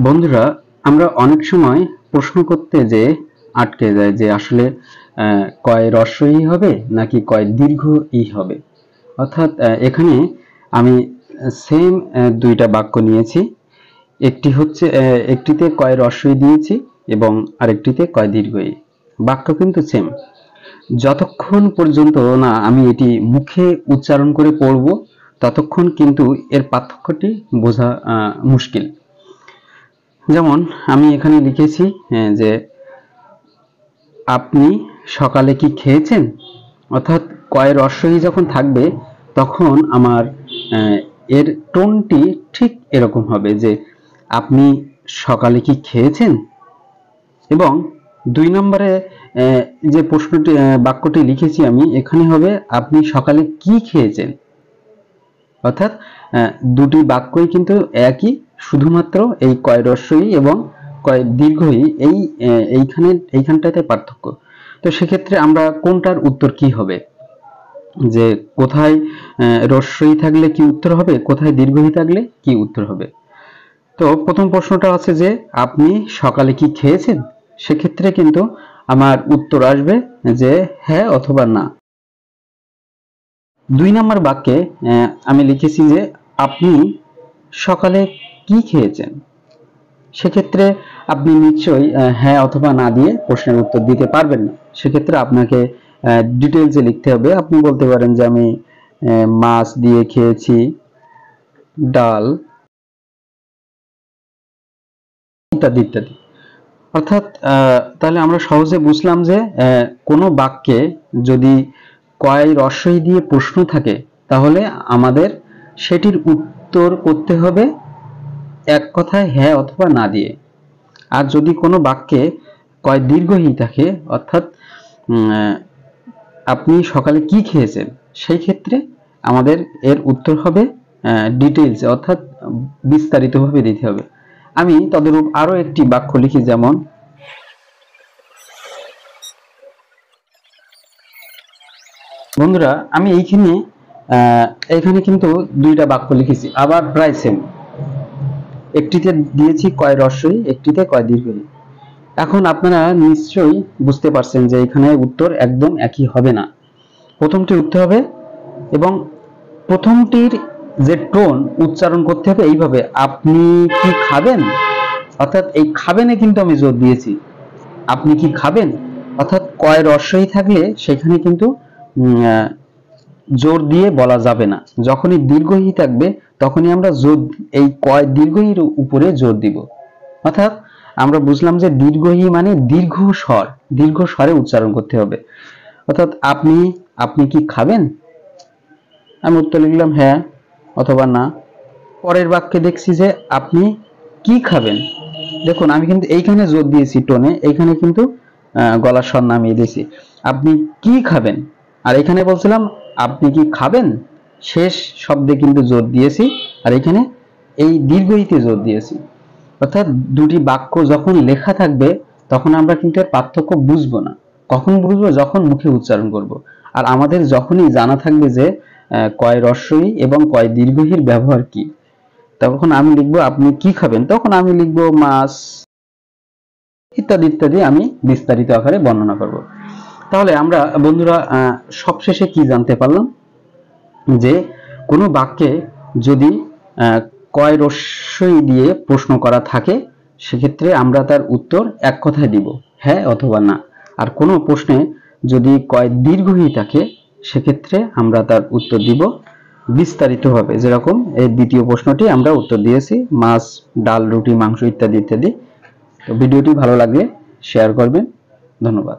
বন্ধুরা, আমরা অনেক সময় প্রশ্ন করতে যে আটকে যায় যে আসলে কয় হ্রস্ব ই হবে নাকি কয় দীর্ঘ ই হবে। অর্থাৎ এখানে আমি সেম দুইটা বাক্য নিয়েছি। একটি হচ্ছে একটিতে কয় হ্রস্ব ই দিয়েছি এবং আরেকটিতে কয় দীর্ঘ ই। বাক্য কিন্তু সেম। যতক্ষণ পর্যন্ত না আমি এটি মুখে উচ্চারণ করে পড়ব ততক্ষণ কিন্তু এর পার্থক্যটি বোঝা মুশকিল। যেমন আমি এখানে লিখেছি যে আপনি সকালে কি খেয়েছেন, অর্থাৎ কয় হ্রস্ব ই যখন থাকবে তখন আমার এর টোনটি ঠিক এরকম হবে যে আপনি সকালে কি খেয়েছেন। এবং ২ নম্বরে যে প্রশ্নটি বাক্যটি লিখেছি আমি, এখানে হবে আপনি সকালে কি খেয়েছেন। অর্থাৎ দুটি বাক্যই কিন্তু একই, শুধুমাত্র এই কয় হ্রস্ব ই এবং কয় দীর্ঘ ই এইখানটাতে পার্থক্য। তো সেক্ষেত্রে আমরা কোনটার উত্তর কি হবে, যে কোথায় হ্রস্ব ই থাকলে কি উত্তর হবে, কোথায় দীর্ঘ ই থাকলে কি উত্তর হবে। তো প্রথম প্রশ্নটা আছে যে আপনি সকালে কি খেয়েছেন, সেক্ষেত্রে কিন্তু আমার উত্তর আসবে যে হ্যাঁ অথবা না। ২ নম্বর বাক্যে আমি লিখেছি যে আপনি সকালে কি খেয়েছেন, সেক্ষেত্রে আপনি নিশ্চয়ই হ্যাঁ অথবা না দিয়ে প্রশ্নের উত্তর দিতে পারবেন না। সেক্ষেত্রে আপনাকে ডিটেলসে লিখতে হবে। আপনি বলতে পারেন যে আমি মাছ দিয়ে খেয়েছি, ডাল, ইত্যাদি ইত্যাদি। অর্থাৎ তাহলে আমরা সহজে বুঝলাম যে কোনো বাক্যে যদি কয় হ্রস্ব ই দিয়ে প্রশ্ন থাকে তাহলে আমাদের সেটির উত্তর করতে হবে এক কথায় হ্যাঁ অথবা না দিয়ে। আর যদি কোনো বাক্যে কয় দীর্ঘ ই থাকে, অর্থাৎ আপনি সকালে কি খেয়েছেন, সেই ক্ষেত্রে আমাদের এর উত্তর হবে ডিটেইলস, অর্থাৎ বিস্তারিতভাবে দিতে হবে। আমি তদরূপ আরো একটি বাক্য লিখি, যেমন বন্ধুরা আমি এইখানে কিন্তু দুইটা বাক্য লিখেছি, আবার প্রায় সেম। একটিতে দিয়েছি কয় হ্রস্ব ই, একটিতে কয় দীর্ঘ ই। এখন আপনারা নিশ্চয়ই বুঝতে পারছেন যে এখানে উত্তর একদম একই হবে না। প্রথমটি উঠতে হবে এবং প্রথমটির যে টোন উচ্চারণ করতে হবে এইভাবে, আপনি কি খাবেন। অর্থাৎ এই খাবেনে কিন্তু আমি জোর দিয়েছি, আপনি কি খাবেন। অর্থাৎ কয় হ্রস্ব ই থাকলে সেখানে কিন্তু জোর দিয়ে বলা যাবে না। যখনই দীর্ঘ ই থাকবে তখনই আমরা জোর এই কয় দীর্ঘ ইর উপরে জোর দিব। অর্থাৎ আমরা বুঝলাম যে দীর্ঘ ই মানে দীর্ঘ স্বরে উচ্চারণ করতে হবে। অর্থাৎ আপনি কি খাবেন, আমি উত্তর লিখলাম হ্যাঁ অথবা না। পরের বাক্যে দেখছি যে আপনি কি খাবেন, দেখুন আমি কিন্তু এইখানে জোর দিয়েছি টোনে, এইখানে কিন্তু গলার স্বর নামিয়ে দিয়েছি, আপনি কি খাবেন। আর এখানে বলছিলাম আপনি কি খাবেন, শেষ শব্দে কিন্তু জোর দিয়েছি, আর এখানে এই দীর্ঘ ইতে জোর দিয়েছি। অর্থাৎ দুটি বাক্য যখন লেখা থাকবে তখন আমরা কিন্তু এর পার্থক্য বুঝবো না। কখন বুঝবো, যখন মুখে উচ্চারণ করব। আর আমাদের যখনই জানা থাকবে যে কয় হ্রস্ব ই এবং কয় দীর্ঘ ইর ব্যবহার কি, তখন আমি লিখবো আপনি কি খাবেন, তখন আমি লিখবো মাছ, ইত্যাদি ইত্যাদি আমি বিস্তারিত আকারে বর্ণনা করব। তাহলে আমরা বন্ধুরা সবশেষে কি জানতে পারলাম, যে কোনো বাক্যে যদি কয় হ্রস্ব ই দিয়ে প্রশ্ন করা থাকে সেক্ষেত্রে আমরা তার উত্তর এক কথায় দিব, হ্যাঁ অথবা না। আর কোনো প্রশ্নে যদি কয় দীর্ঘ ই থাকে সেক্ষেত্রে আমরা তার উত্তর দিব বিস্তারিতভাবে, যেরকম এই দ্বিতীয় প্রশ্নটি আমরা উত্তর দিয়েছি মাছ, ডাল, রুটি, মাংস, ইত্যাদি ইত্যাদি। তো ভিডিওটি ভালো লাগলে শেয়ার করবেন। ধন্যবাদ।